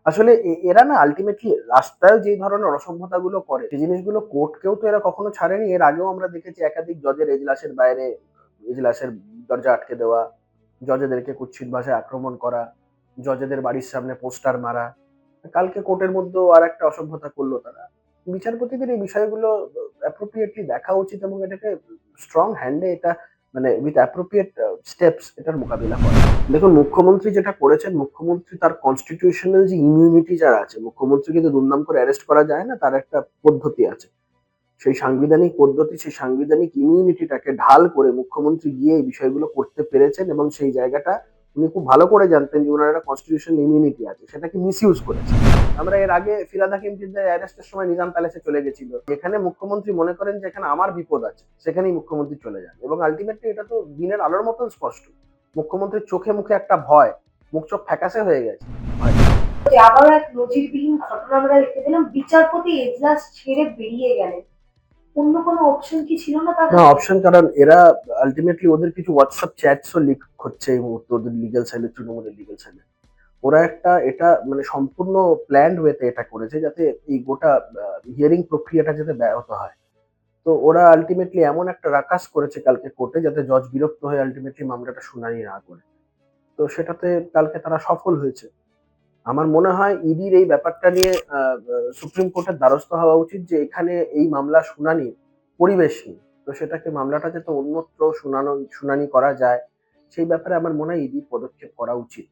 আসলে এরা না আল্টিমেটলি রাস্তায় যে ধরনের অসভ্যতাগুলো করে সেই জিনিসগুলো কোর্টকেও তো এরা কখনো ছাড়েনি। এর আগেও আমরা দেখেছি একাধিক জজের এজলাসের বাইরে এজলাসের দরজা আটকে দেওয়া, জজেদেরকে কুৎসিত ভাষায় আক্রমণ করা, জজেদের বাড়ির সামনে পোস্টার মারা। কালকে কোর্টের মধ্যেও আরেকটা অসভ্যতা করলো তারা। বিচারপতিদের এই বিষয়গুলো অ্যাপ্রোপ্রিয়েটলি দেখা উচিত এবং এটাকে স্ট্রং হ্যান্ডে এটা মানে উইথ অ্যাপ্রোপ্রিয়েট স্টেপস এটার মোকাবিলা করা। দেখুন মুখ্যমন্ত্রী যেটা করেছেন, মুখ্যমন্ত্রী তার কনস্টিটিউশনাল যে ইমিউনিটি যারা আছে, মুখ্যমন্ত্রীকে কিন্তু দুমদাম করে অ্যারেস্ট করা যায় না, তার একটা পদ্ধতি আছে। সেই সাংবিধানিক পদ্ধতি, সেই সাংবিধানিক ইমিউনিটিটাকে ঢাল করে মুখ্যমন্ত্রী গিয়ে এই বিষয়গুলো করতে পেরেছেন এবং সেই জায়গাটা উনি খুব ভালো করে জানতেন যে ওনার একটা কনস্টিটিউশনাল ইমিউনিটি আছে, সেটাকে মিসইউজ করেছে। আমরা এর আগে ফিরহাদ হাকিম জিদ্দার অ্যারেস্টের সময় নিজাম প্যালেসে চলে গেছিল, যেখানে মুখ্যমন্ত্রী মনে করেন যে এখানে আমার বিপদ আছে, সেখানেই মুখ্যমন্ত্রী চলে যান এবং আলটিমেটলি এটা তো দিনের আলোর মতন স্পষ্ট। মুখ্যমন্ত্রীর চোখে মুখে একটা ভয়, মুখ চোখ ফ্যাকাশে হয়ে গেছে ভয়। আবারও এক নজিরবিহীন ঘটনা আমরা দেখতে পেলাম, বিচারপতি এজলাস ছেড়ে বেরিয়ে গেলেন। অন্য কোনো অপশন কি ছিল না তার না হাতে? অপশন, কারণ এরা আলটিমেটলি ওদের কিছু হোয়াটসঅ্যাপ চ্যাটসও লিক হচ্ছে এই মুহূর্তে ওদের লিগ্যাল সাইডে, তৃণমূলের লিগ্যাল সাইডে। ওরা একটা এটা মানে সম্পূর্ণ প্ল্যান্ড ওয়েতে এটা করেছে যাতে এই গোটা হিয়ারিং প্রক্রিয়াটা যাতে ব্যাহত হয়। তো ওরা আলটিমেটলি এমন একটা রাকাস করেছে কালকে কোর্টে যাতে জজ বিরক্ত হয়ে আলটিমেটলি মামলাটা শুনানি না করে। তো সেটাতে কালকে তারা সফল হয়েছে। আমার মনে হয় ইডির এই ব্যাপারটা নিয়ে সুপ্রিম কোর্টের দ্বারস্থ হওয়া উচিত যে এখানে এই মামলা শুনানির পরিবেশ নেই। তো সেটাকে মামলাটা যাতে অন্যত্র শুনানি করা যায়, সেই ব্যাপারে আমার মনে হয় ইডির পদক্ষেপ করা উচিত।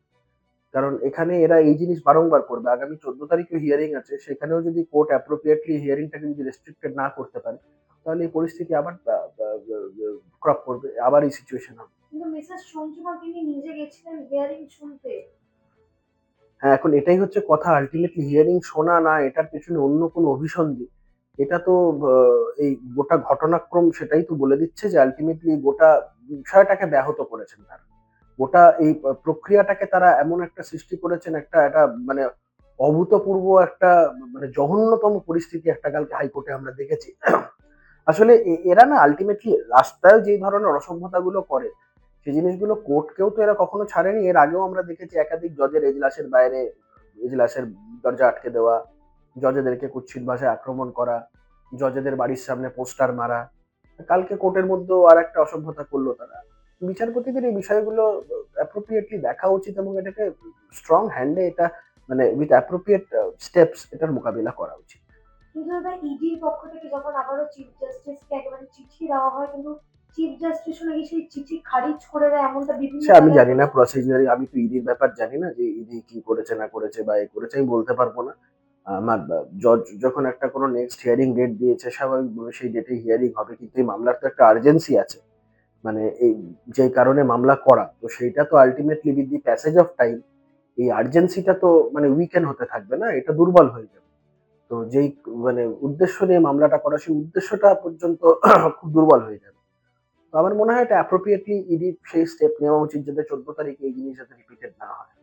কারণ এখানে এরা এই জিনিস বারংবার করবে। আগামী 14 তারিখে হিয়ারিং আছে। সেখানেও যদি কোর্ট অ্যাপ্রোপ্রিয়েটলি হিয়ারিংটাকে যদি রেস্ট্রিক্টেড না করতে পারে, তাহলে এই পরিস্থিতি আবার ক্রপ করবে। আবার এই সিচুয়েশন হবে। কিন্তু মিসেস সঞ্জুমা তিনি নিজে গেছিলেন হিয়ারিং শুনতে। হ্যাঁ, এখন এটাই হচ্ছে কথা। আল্টিমেটলি হিয়ারিং শোনা না এটার পেছনে অন্য কোনো অভিসন্ধি। এটা তো এই গোটা ঘটনাক্রম সেটাই তো বলে দিচ্ছে যে আল্টিমেটলি গোটা বিষয়টাকে ব্যাহত করেছেন তারা। গোটা এই প্রক্রিয়াটাকে তারা এমন একটা সৃষ্টি করেছেন, একটা একটা মানে অভূতপূর্ব একটা মানে জঘন্যতম পরিস্থিতি একটা কালকে হাইকোর্টে আমরা দেখেছি। আসলে এরা না আল্টিমেটলি রাস্তায় যে ধরনের অসভ্যতাগুলো করে সেই জিনিসগুলো কোর্টকেও তো এরা কখনো ছাড়েনি। এর আগেও আমরা দেখেছি একাধিক জজের এজলাসের বাইরে এজলাসের দরজা আটকে দেওয়া, জজেদেরকে কুৎসিত ভাষায় আক্রমণ করা, জজেদের বাড়ির সামনে পোস্টার মারা। কালকে কোর্টের মধ্যেও আর একটা অসভ্যতা করলো তারা। বিচারপতিদের এই বিষয়গুলো অ্যাপ্রোপ্রিয়েটলি দেখা উচিত এবং এটাকে স্ট্রং হ্যান্ডে এটা মানে উইথ অ্যাপ্রোপ্রিয়েট স্টেপস এটার মোকাবিলা করা উচিত। কিন্তু দাদা ইডির পক্ষ থেকে যখন আবারও চিফ জাস্টিসকে একেবারে চিঠি দেওয়া হয়, কিন্তু চিফ জাস্টিস নাকি সেই চিঠি খারিজ করে দেয়, এমনটা বিভিন্ন সে আমি জায়গায় জানি না হচ্ছে। প্রসিডিউর, আমি তো ইডির ব্যাপার জানি না যে ইডি কি করেছে না করেছে বা এ করেছে আমি বলতে পারবো না। আমার জজ যখন একটা কোনো নেক্সট হিয়ারিং ডেট দিয়েছে স্বাভাবিকভাবে সেই ডেটে হিয়ারিং হবে, কিন্তু এই মামলার তো একটা আর্জেন্সি আছে। মানে এই যে কারণে মামলা করা, তো সেইটা তো ultimately with the passage of time এই আর্জেন্সিটা তো মানে উইকেন্ড হতে থাকবে না, এটা দুর্বল হয়ে যাবে। তো যেই মানে উদ্দেশ্য নিয়ে মামলাটা করা সেই উদ্দেশ্যটা পর্যন্ত খুব দুর্বল হয়ে যাবে। তো আমার মনে হয় এটা অ্যাপ্রোপ্রিয়েটলি ইডির সেই স্টেপ নেওয়া উচিত যাতে 14 তারিখে এই জিনিস যাতে রিপিটেড না হয়।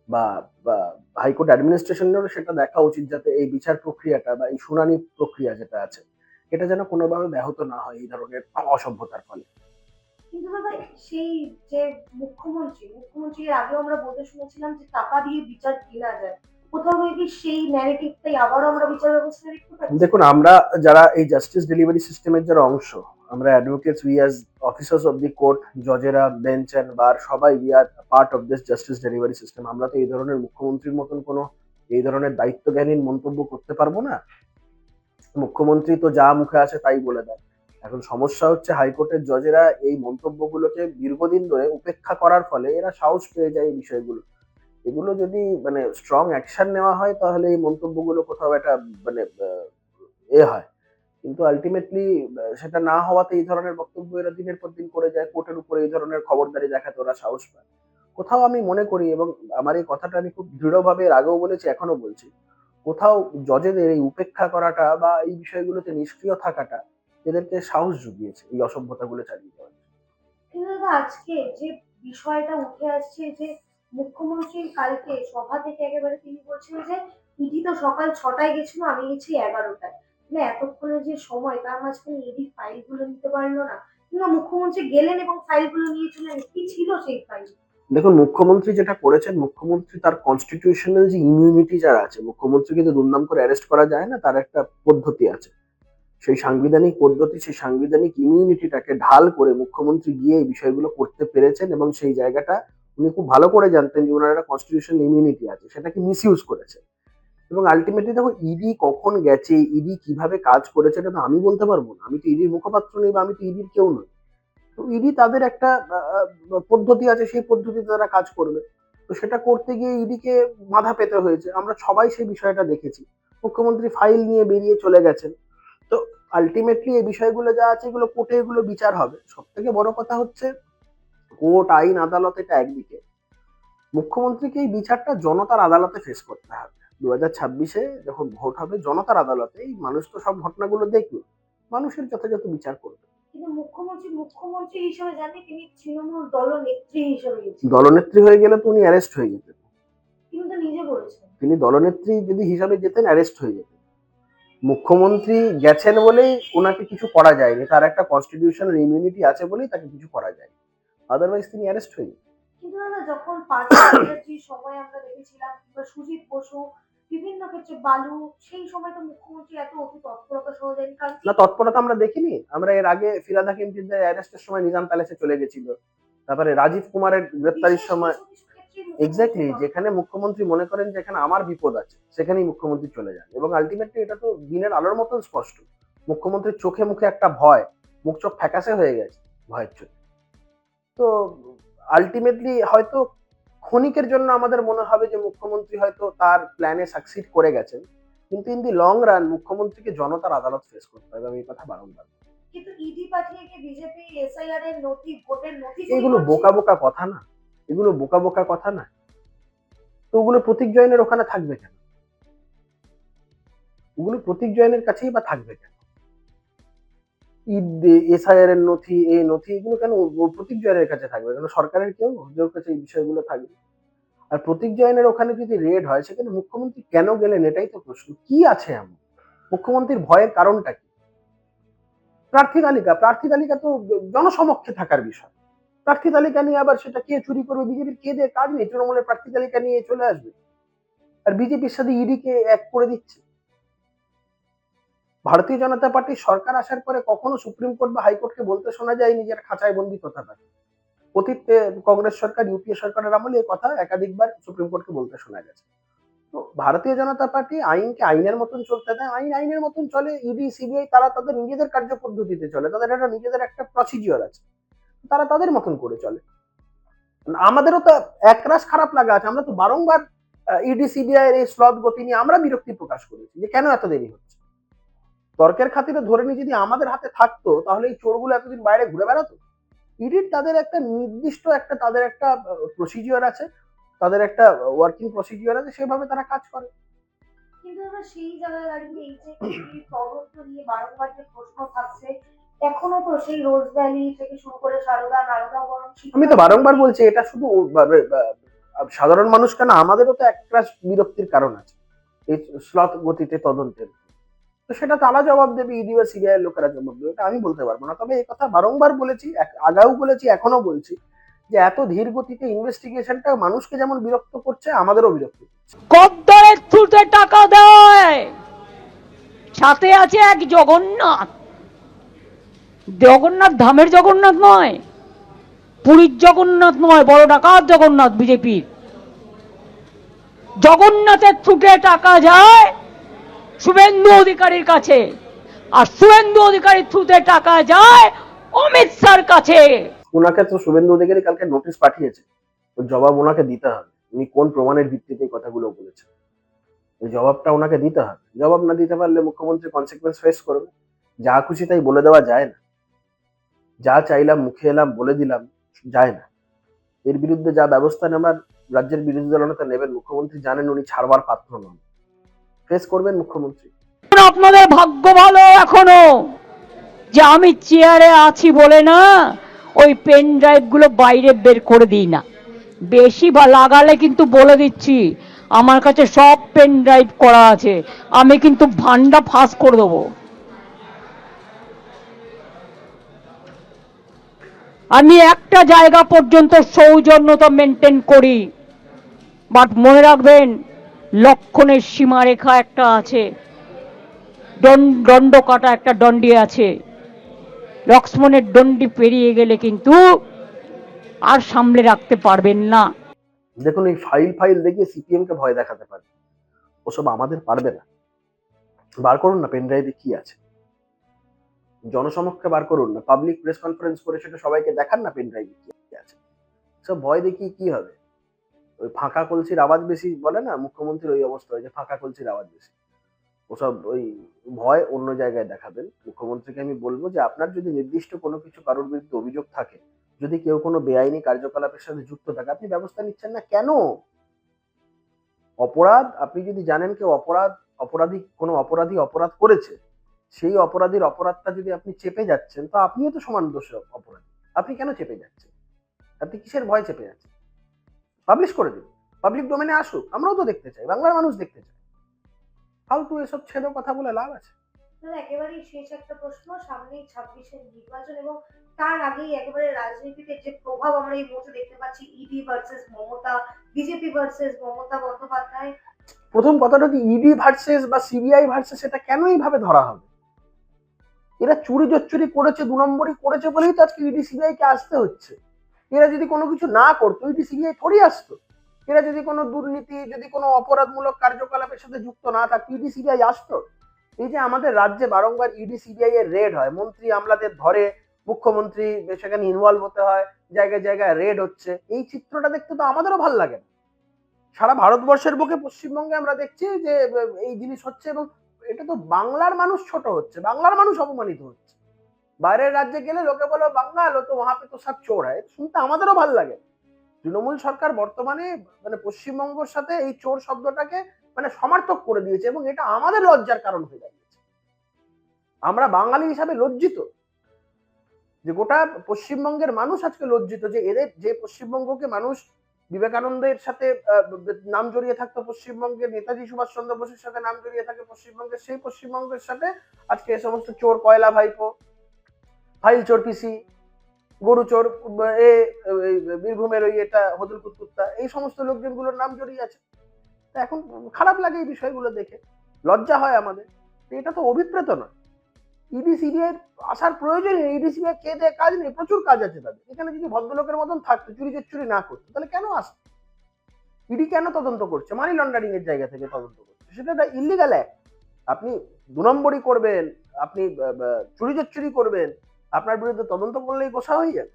বা বা হাইকোর্ট অ্যাডমিনিস্ট্রেশনেরও সেটা দেখা উচিত যাতে এই বিচার প্রক্রিয়াটা বা এই শুনানি প্রক্রিয়া যেটা আছে, এটা যেন কোনোভাবে ব্যাহত না হয় এই ধরনের অসভ্যতার ফলে। কিন্তু দাদা সেই যে মুখ্যমন্ত্রী এর আগেও আমরা বলতে শুনেছিলাম যে টাকা দিয়ে বিচার কেনা যায়। কোথাও গিয়ে কি সেই ন্যারেটিভটাই আবারও আমরা বিচার ব্যবস্থায় দেখতে পাচ্ছি? দেখুন আমরা যারা এই জাস্টিস ডেলিভারি সিস্টেমের যারা অংশ, আমরা advocates, we as officers of the court, জজেরা, বেঞ্চ অ্যান্ড বার সবাই we are part of this justice delivery system. আমরা তো এই ধরনের মুখ্যমন্ত্রীর মতন কোনো এই ধরনের দায়িত্বজ্ঞানহীন মন্তব্য করতে পারবো না। মুখ্যমন্ত্রী তো যা মুখে আসে তাই বলে দেয়। এখন সমস্যা হচ্ছে হাইকোর্টের জজেরা এই মন্তব্যগুলোকে দীর্ঘদিন ধরে উপেক্ষা করার ফলে এরা সাহস পেয়ে যায় এই বিষয়গুলো। এগুলো যদি মানে স্ট্রং অ্যাকশন নেওয়া হয় তাহলে এই মন্তব্যগুলো কোথাও একটা মানে হয়। কিন্তু আল্টিমেটলি সেটা না হওয়াতে এই ধরনের বক্তব্য এরা দিনের পর দিন করে যায়। কোর্টের উপরে এই ধরনের খবরদারি দেখাতে ওরা সাহস পায়। কোথাও আমি মনে করি এবং আমার এই কথাটা আমি খুব দৃঢ়ভাবে এর আগেও বলেছি, এখনো বলছি। কোথাও জজেদের এই উপেক্ষা করাটা বা এই বিষয়গুলোতে নিষ্ক্রিয় থাকাটা এদেরকে সাহস জুগিয়েছে এই অসভ্যতাগুলো চালিয়ে যাওয়ার। কিন্তু দাদা আজকে যে বিষয়টা উঠে আসছে যে মুখ্যমন্ত্রীর কালকে সভা থেকে একেবারে তিনি বলছেন যে ইডি তো সকাল 6টায় গেছিল, আমি গেছি 11টায়। মানে এতক্ষণের যে সময় তার মাঝখানে ইডি ফাইলগুলো নিতে পারলো না, কিংবা মুখ্যমন্ত্রী গেলেন এবং ফাইলগুলো নিয়ে চলে এলেন। কি ছিল সেই ফাইল? দেখুন, মুখ্যমন্ত্রী যেটা করেছেন, মুখ্যমন্ত্রী তার কনস্টিটিউশনাল যে ইমিউনিটি যারা আছে, মুখ্যমন্ত্রী কিন্তু দুমদাম করে অ্যারেস্ট করা যায় না, তার একটা পদ্ধতি আছে। সেই সাংবিধানিক পদ্ধতি, সেই সাংবিধানিক ইমিউনিটিটাকে ঢাল করে মুখ্যমন্ত্রী গিয়ে এই বিষয়গুলো করতে পেরেছেন, এবং সেই জায়গাটা উনি খুব ভালো করে জানতেন যে ওনার একটা কনস্টিটিউশনাল ইমিউনিটি আছে, সেটাকে মিসইউজ করেছে। এবং আলটিমেটলি দেখো, ইডি কখন গেছে, ইডি কিভাবে কাজ করেছে, এটা তো আমি বলতে পারবো না। আমি তো ইডির মুখপাত্র নই, বা আমি তো ইডির কেউ নই। তো ইডি তাদের একটা পদ্ধতি আছে, সেই পদ্ধতিতে তারা কাজ করবে। তো সেটা করতে গিয়ে ইডিকে বাধা পেতে হয়েছে, আমরা সবাই সেই বিষয়টা দেখেছি। মুখ্যমন্ত্রী ফাইল নিয়ে বেরিয়ে চলে গেছেন। তো আলটিমেটলি এই বিষয়গুলো যা আছে, এগুলো কোর্টে এগুলো বিচার হবে। সব থেকে বড় কথা হচ্ছে, কোর্ট, আইন, আদালত এটা একদিকে, মুখ্যমন্ত্রীকে এই বিচারটা জনতার আদালতে ফেস করতে হবে। 2026-এ যখন ভোট হবে, জনতার আদালতে এই মানুষ তো সব ঘটনাগুলো দেখলো, মানুষের যথাযথ বিচার করবে। কিন্তু মুখ্যমন্ত্রী হিসেবে জানি তিনি তৃণমূল দলনেত্রী হিসেবে গেছেন। দলনেত্রী হয়ে গেলে তো উনি অ্যারেস্ট হয়ে যেতেন। তিনি তো নিজে বলেছেন। তিনি দলনেত্রী যদি হিসাবে যেতেন, অ্যারেস্ট হয়ে যেতেন। মুখ্যমন্ত্রী গেছেন বলেই ওনাকে কিছু করা যায়নি, তার একটা কনস্টিটিউশনাল ইমিউনিটি আছে বলেই তাকে কিছু করা যায়, আদারওয়াইজ তিনি অ্যারেস্ট হয়ে যেতেন। কিন্তু দাদা, যখন পার্থ চ্যাটার্জির সময় আমরা দেখেছিলাম, কিংবা সুজিত বসু, বিভিন্ন ক্ষেত্রে বালু, সেই সময় তো মুখ্যমন্ত্রী এত অতি তৎপরতা সহ যায়নি, কারণ না, তৎপরতা আমরা দেখিনি। আমরা এর আগে ফিরহাদ হাকিম চিন্তায় অ্যারেস্টের সময় নিজাম প্যালেসে চলে গেছিল। তারপরে রাজীব কুমারের গ্রেপ্তারির সময়, এক্স্যাক্টলি, যেখানে মুখ্যমন্ত্রী মনে করেন যে এখানে আমার বিপদ আছে, সেখানেই মুখ্যমন্ত্রী চলে যান। এবং আলটিমেটলি এটা তো দিনের আলোর মতন স্পষ্ট, মুখ্যমন্ত্রীর চোখে মুখে একটা ভয়, মুখ চোখ ফ্যাকাশে হয়ে গেছে ভয়ের চোখে। তো আলটিমেটলি হয়তো ক্ষণিকের জন্য আমাদের মনে হবে যে মুখ্যমন্ত্রী হয়তো তার প্ল্যানে সাকসিড করে গেছেন, কিন্তু ইন দি লং রান মুখ্যমন্ত্রীকে জনতার আদালত ফেস করতে হবে, আমি এই কথা বারংবার। কিন্তু ইডি পাঠিয়ে কি বিজেপি এসআইআর এর নথি, ভোটের নথি চুরি এগুলো করছে? বোকা বোকা কথা না, এগুলো বোকা বোকা কথা না। তো ওগুলো প্রতীক জৈনের ওখানে থাকবে কেন? ওগুলো প্রতীক জৈনের কাছেই বা থাকবে কেন? এসআইআর এর নথি, এই নথি, এগুলো কেন প্রতীক জৈনের কাছে থাকবে কেন? সরকারের কেউ ওর কাছে এই বিষয়গুলো থাকবে। আর প্রতীক জৈনের ওখানে যদি রেড হয়, সেখানে মুখ্যমন্ত্রী কেন গেলেন, এটাই তো প্রশ্ন। কি আছে এমন? মুখ্যমন্ত্রীর ভয়ের কারণটা কি? প্রার্থী তালিকা তো জনসমক্ষে থাকার বিষয়। প্রার্থী তালিকা নিয়ে আবার সেটা কে চুরি করবে, বিজেপির কে দিয়ে কাজ নেই, তৃণমূলের প্রার্থী তালিকা নিয়ে চলে আসবে, আর বিজেপির সাথে ইডিকে এক করে দিচ্ছে। ভারতীয় জনতা পার্টির সরকার আসার পরে কখনো সুপ্রিম কোর্ট বা হাইকোর্টকে বলতে শোনা যায় নিজের খাঁচায় বন্দি কথাটা। অতীতে কংগ্রেস সরকার, ইউপিএ সরকারের আমলে এই কথা একাধিকবার সুপ্রিম কোর্টকে বলতে শোনা গেছে। তো ভারতীয় জনতা পার্টি আইনকে আইনের মতন চলতে দেয়, আইন আইনের মতন চলে। ইডি, সিবিআই তারা তাদের নিজেদের কার্যপদ্ধতিতে চলে, তাদের একটা নিজেদের একটা প্রসিডিওর আছে, তারা তাদের মতন করে চলে। আমাদেরও তো একরাশ খারাপ লাগা আছে, আমরা তো বারংবার ইডি, সিবিআই এর এই স্লথ গতি নিয়ে আমরা বিরক্তি প্রকাশ করেছি যে কেন এত দেরি হচ্ছে। তর্কের খাতিরে ধরে নিয়ে যদি আমাদের হাতে থাকতো, তাহলে এই চোরগুলো এতদিন বাইরে ঘুরে বেড়াতো। ইডির তাদের একটা নির্দিষ্ট একটা, তাদের একটা প্রসিডিওর আছে, তাদের একটা ওয়ার্কিং প্রসিডিওর আছে, সেভাবে তারা কাজ করে। কিন্তু দাদা, সেই জায়গায় দাঁড়িয়ে এই যে ইডির তদন্ত নিয়ে বারংবার যে প্রশ্ন থাকছে, এখনো তো সেই রোজ ভ্যালি থেকে শুরু করে সারদা, নারদাবরণ, আমি তো বারংবার বলছি, এটা শুধু সাধারণ মানুষ কেন, আমাদেরও তো একটা বিরক্তির কারণ আছে এই স্লথ গতিতে তদন্তের। তো সেটা তারা জবাব দেবে, ইডি বা সিবিআই এর লোকেরা জবাব দেবে, এটা আমি বলতে পারবো না। তবে এই কথা বারংবার বলেছি, আগেও বলেছি, এখনো বলছি, যে এত ধীর গতিতে ইনভেস্টিগেশনটা মানুষকে যেমন বিরক্ত করছে, আমাদেরও বিরক্ত করছে। কদ্দরের থ্রুতে টাকা দেয়, সাথে আছে এক জগন্নাথ। জগন্নাথ ধামের জগন্নাথ নয়, পুরীর জগন্নাথ নয়, বড় ডাকাত জগন্নাথ বিজেপির। জগন্নাথের থ্রুতে টাকা যায় শুভেন্দু অধিকারীর কাছে, আর শুভেন্দু অধিকারীর থ্রুতে টাকা যায় অমিত শাহর কাছে। ওনাকে তো শুভেন্দু অধিকারী কালকে নোটিশ পাঠিয়েছে, ওর জবাব ওনাকে দিতে হবে। উনি কোন প্রমাণের ভিত্তিতে এই কথাগুলো বলেছেন, ওই জবাবটা ওনাকে দিতে হবে। জবাব না দিতে পারলে মুখ্যমন্ত্রী কনসিকুয়েন্স ফেস করবে। যা খুশি তাই বলে দেওয়া যায় না, যা চাইলাম মুখে এলাম বলে দিলাম, যায় না। এর বিরুদ্ধে যা ব্যবস্থা নেবার রাজ্যের বিরোধী দলনেতা নেবেন, মুখ্যমন্ত্রী জানেন উনি ছাড়বার পাত্র নন, ফেস করবেন মুখ্যমন্ত্রী। আপনাদের ভাগ্য ভালো এখনো যে আমি চেয়ারে আছি বলে না ওই পেন ড্রাইভ গুলো বাইরে বের করে দিই না। বেশি বা লাগালে কিন্তু বলে দিচ্ছি, আমার কাছে সব পেন ড্রাইভ করা আছে, আমি কিন্তু ভান্ডা ফাঁস করে দেবো। আমি একটা জায়গা পর্যন্ত সৌজন্যতা মেনটেন করি, বাট মনে রাখবেন লক্ষণের সীমারেখা একটা আছে, দণ্ড কাটা একটা দণ্ডি আছে। লক্ষ্মণের দণ্ডি পেরিয়ে গেলে কিন্তু আর সামলে রাখতে পারবেন না। দেখুন, এই ফাইল ফাইল দেখিয়ে সিপিএম কে ভয় দেখাতে পারে, ওসব আমাদের পারবে না। বার করুন না পেন ড্রাইভে কি আছে, জনসমক্ষে বার করুন না, পাবলিক প্রেস কনফারেন্স করে সেটা সবাইকে দেখান না পেন ড্রাইভে কি আছে। সব ভয় দেখিয়ে কি হবে? ওই ফাঁকা কলসির আওয়াজ বেশি বলে না, মুখ্যমন্ত্রীর ওই অবস্থা হয়েছে, ফাঁকা কলসির আওয়াজ বেশি। ওসব ওই ভয় অন্য জায়গায় দেখাবেন। মুখ্যমন্ত্রীকে আমি বলবো যে আপনার যদি নির্দিষ্ট কোনো কিছু কারোর বিরুদ্ধে অভিযোগ থাকে, যদি কেউ কোনো বেআইনি কার্যকলাপের সাথে যুক্ত থাকে, আপনি ব্যবস্থা নিচ্ছেন না কেন? অপরাধ, আপনি যদি জানেন কেউ কোনো অপরাধী অপরাধ করেছে, সেই অপরাধীর অপরাধটা যদি আপনি চেপে যাচ্ছেন, তো আপনিও তো সমান দোষী অপরাধী। আপনি কেন চেপে যাচ্ছেন? আপনি কিসের ভয় চেপে যাচ্ছেন? পাবলিশ করে দিন, পাবলিক ডোমেনে আসুক, আমরাও তো দেখতে চাই, বাংলার মানুষ দেখতে চায়। ফালতু এসব ছেড়ে কথা বলে লাভ আছে? একেবারেই শেষ একটা প্রশ্ন, সামনেই 26-এর নির্বাচন এবং তার আগেই একেবারে রাজনীতিতে যে প্রভাব আমরা এই মুহূর্তে দেখতে পাচ্ছি, ED versus Mamata, BJP versus Mamata Bandyopadhyay. প্রথম কথাটা কি, ইডি ভার্সেস বা সিবিআই ভার্সেস, এটা কেন এইভাবে ধরা হবে? এরা চুরি জচ্চুরি করেছে, 2 নম্বরই করেছে বলেই তো আজকে ইডি সিবিআই কে আসতে হচ্ছে। এরা যদি কোনো কিছু না করতো, ইডি সিবিআই থোড়ি আসতো। এরা যদি কোনো দুর্নীতি, যদি কোনো অপরাধমূলক কার্যকলাপের সাথে যুক্ত না থাকতো, ইডি সিবিআই আসতো? এই যে আমাদের রাজ্যে বারংবার ইডি সিবিআই এর রেড হয়, মন্ত্রী আমলাদের ধরে, মুখ্যমন্ত্রী সেখানে ইনভলভ হতে হয়, জায়গায় জায়গায় রেড হচ্ছে, এই চিত্রটা দেখতে তো আমাদেরও ভালো লাগে না। সারা ভারতবর্ষের বুকে পশ্চিমবঙ্গে আমরা দেখছি যে এই জিনিস হচ্ছে, এবং এটা তো বাংলার মানুষ ছোট হচ্ছে, বাংলার মানুষ অপমানিত হচ্ছে। বাইরের রাজ্যে গেলে লোকে বলে বাঙাল, ও তো वहां पे तो सब চোর হয়, শুনতে আমাদেরও ভালো লাগে। তৃণমূল সরকার বর্তমানে মানে পশ্চিমবঙ্গের সাথে এই চোর শব্দটাকে মানে সমার্থক করে দিয়েছে, এবং এটা আমাদের লজ্জার কারণ হয়ে দাঁড়িয়েছে। আমরা বাঙালি হিসাবে লজ্জিত, যে গোটা পশ্চিমবঙ্গের মানুষ আজকে লজ্জিত যে এদের, যে পশ্চিমবঙ্গকে মানুষ বিবেকানন্দের সাথে নাম জড়িয়ে থাকতো, পশ্চিমবঙ্গের নেতাজি সুভাষচন্দ্র বোসের সাথে নাম জড়িয়ে থাকে পশ্চিমবঙ্গের, সেই পশ্চিমবঙ্গের সাথে আজকে এ সমস্ত চোর, কয়লা ভাইপো, ফাইল চোর পিসি, গরু চোর, এ বীরভূমের ওই এটা হদল কুত্তা, এই সমস্ত লোকজনগুলোর নাম জড়িয়ে আছে। এখন খারাপ লাগে এই বিষয়গুলো দেখে, লজ্জা হয় আমাদের। এটা তো অভিপ্রেত নয়। ইডি সিবিআই আসার প্রয়োজন নেই, ইডি সিবিআই কে দেয় কাজ নেই, প্রচুর কাজ আছে তাদের। এখানে যদি ভদ্রলোকের মতন থাকতো, চুরি না করতো, তাহলে কেন আসতো? ইডি কেন তদন্ত করছে? মানি লন্ডারিং এর জায়গা থেকে তদন্ত করছে, সেটা একটা ইলিগাল অ্যাক্ট। আপনি 2 নম্বরই করবেন, আপনি চুরি করবেন, আপনার বিরুদ্ধে তদন্ত করলেই গোসা হয়ে যাবে।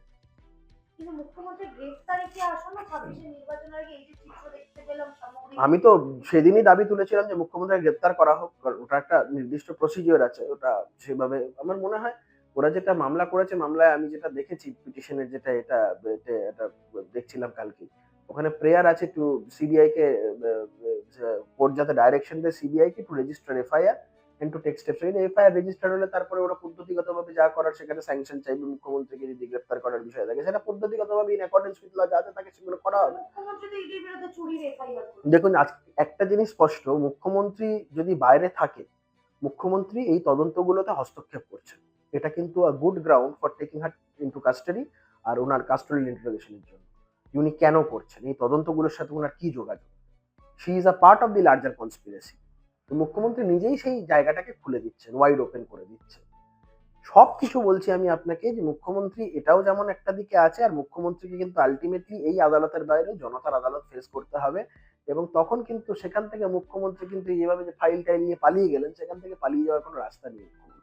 কিন্তু মুখ্যমন্ত্রী গ্রেফতারে কি আসন্ন 26-এর নির্বাচনের আগে? এই যে চিত্র দেখতে পেলাম সামগ্রিক, আমি তো সেদিনই দাবি তুলেছিলাম যে মুখ্যমন্ত্রী গ্রেপ্তার করা হোক, কারণ ওটা একটা নির্দিষ্ট প্রসিজিওর আছে, ওটা সেভাবে আমার মনে হয়। ওরা যেটা মামলা করেছে, মামলায় আমি যেটা দেখেছি পিটিশনের, যেটা এটা এটা দেখছিলাম কালকে, ওখানে প্রেয়ার আছে টু সিবিআই কে, কোর্ট যাতে ডাইরেকশন দেয় সিবিআই কে to register FIR and to take steps. FIR register হলে তারপরে ওরা পদ্ধতিগতভাবে যা করার সেখানে স্যাংশন চাইবে, মুখ্যমন্ত্রীকে যদি গ্রেপ্তার করার বিষয় থাকে, সেটা পদ্ধতিগতভাবে ইন অ্যাকর্ডেন্স উইথ ল যা আছে তাকে সেগুলো করা হবে। মুখ্যমন্ত্রী তো ইডির বিরুদ্ধে চুরির এফআইআর করেছে। দেখুন, আজ একটা জিনিস স্পষ্ট, মুখ্যমন্ত্রী যদি বাইরে থাকে, মুখ্যমন্ত্রী এই তদন্তগুলোতে হস্তক্ষেপ করছেন, এটা কিন্তু good ground for taking her into custody আর ওনার কাস্টোডিয়াল ইন্টারোগেশনের জন্য। উনি কেন করছেন, এই তদন্তগুলোর সাথে ওনার কি যোগাযোগ? She is a part of the larger conspiracy. তো মুখ্যমন্ত্রী নিজেই সেই জায়গাটাকে খুলে দিচ্ছেন, ওয়াইড ওপেন করে দিচ্ছেন। সবকিছু বলছি আমি আপনাকে যে মুখ্যমন্ত্রী এটাও যেমন একটা দিকে আছে, আর মুখ্যমন্ত্রীকে কিন্তু আলটিমেটলি এই আদালতের বাইরে জনতার আদালত ফেস করতে হবে। এবং তখন কিন্তু সেখান থেকে মুখ্যমন্ত্রী কিন্তু এইভাবে যে ফাইল টাইল নিয়ে পালিয়ে গেলেন, সেখান থেকে পালিয়ে যাওয়ার কোনো রাস্তা নেই।